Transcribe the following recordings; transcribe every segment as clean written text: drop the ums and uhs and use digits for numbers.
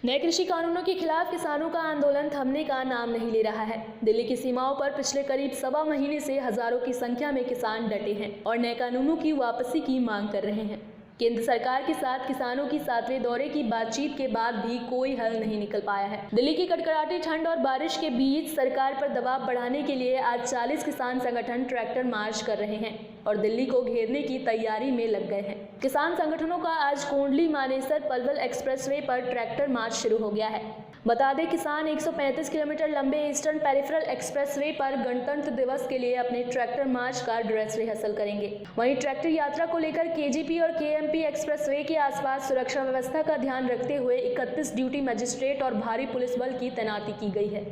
नए कृषि कानूनों के खिलाफ किसानों का आंदोलन थमने का नाम नहीं ले रहा है। दिल्ली की सीमाओं पर पिछले करीब सवा महीने से हजारों की संख्या में किसान डटे हैं और नए कानूनों की वापसी की मांग कर रहे हैं। केंद्र सरकार के साथ किसानों की 7वें दौरे की बातचीत के बाद भी कोई हल नहीं निकल पाया है। दिल्ली की कड़कड़ाती ठंड और बारिश के बीच सरकार पर दबाव बढ़ाने के लिए आज 40 किसान संगठन ट्रैक्टर मार्च कर रहे हैं और दिल्ली को घेरने की तैयारी में लग गए हैं। किसान संगठनों का आज कोंडली मानेसर पलवल एक्सप्रेसवे पर ट्रैक्टर मार्च शुरू हो गया है। बता दें, किसान 135 किलोमीटर लंबे ईस्टर्न पेरिफेरल एक्सप्रेसवे पर गणतंत्र दिवस के लिए अपने ट्रैक्टर मार्च का ड्रेस रिहर्सल करेंगे। वहीं ट्रैक्टर यात्रा को लेकर केजीपी और केएमपी एक्सप्रेसवे के आसपास सुरक्षा व्यवस्था का ध्यान रखते हुए 31 ड्यूटी मजिस्ट्रेट और भारी पुलिस बल की तैनाती की गई है।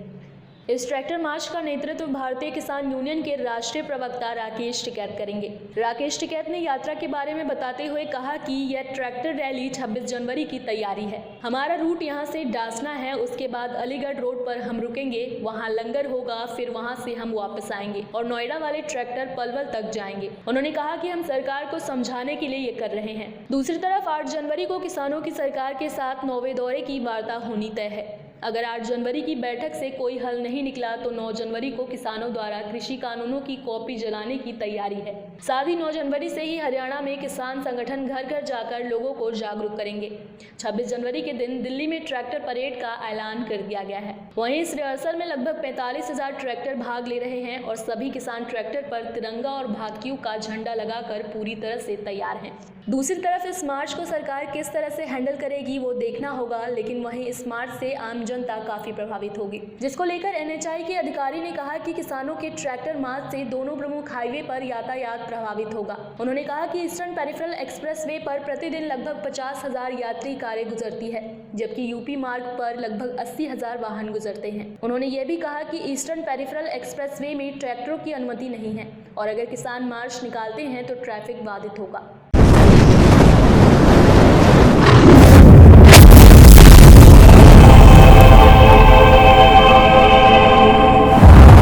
इस ट्रैक्टर मार्च का नेतृत्व भारतीय किसान यूनियन के राष्ट्रीय प्रवक्ता राकेश टिकैत करेंगे। राकेश टिकैत ने यात्रा के बारे में बताते हुए कहा कि यह ट्रैक्टर रैली 26 जनवरी की तैयारी है। हमारा रूट यहां से डासना है, उसके बाद अलीगढ़ रोड पर हम रुकेंगे, वहां लंगर होगा, फिर वहां से हम वापस आएंगे और नोएडा वाले ट्रैक्टर पलवल तक जाएंगे। उन्होंने कहा कि हम सरकार को समझाने के लिए ये कर रहे हैं। दूसरी तरफ 8 जनवरी को किसानों की सरकार के साथ 9वें दौरे की वार्ता होनी तय है। अगर 8 जनवरी की बैठक से कोई हल नहीं निकला तो 9 जनवरी को किसानों द्वारा कृषि कानूनों की कॉपी जलाने की तैयारी है। साथ ही 9 जनवरी से ही हरियाणा में किसान संगठन घर घर जाकर लोगों को जागरूक करेंगे। 26 जनवरी के दिन दिल्ली में ट्रैक्टर परेड का ऐलान कर दिया गया है। वहीं इस रिहर्सल में लगभग 45,000 ट्रैक्टर भाग ले रहे हैं और सभी किसान ट्रैक्टर पर तिरंगा और भाकियों का झंडा लगाकर पूरी तरह से तैयार हैं। दूसरी तरफ इस मार्च को सरकार किस तरह से हैंडल करेगी वो देखना होगा, लेकिन वहीं इस मार्च से आम जनता काफी प्रभावित होगी, जिसको लेकर एनएचआई के अधिकारी ने कहा कि किसानों के ट्रैक्टर मार्च से दोनों प्रमुख हाईवे पर यातायात प्रभावित होगा। उन्होंने कहा कि ईस्टर्न पेरिफेरल एक्सप्रेसवे पर प्रतिदिन लगभग 50,000 यात्री कारें गुजरती है, जबकि यूपी मार्ग पर लगभग 80,000 वाहन गुजरते हैं। उन्होंने ये भी कहा कि ईस्टर्न पेरिफेरल एक्सप्रेसवे में ट्रैक्टरों की अनुमति नहीं है और अगर किसान मार्च निकालते हैं तो ट्रैफिक बाधित होगा।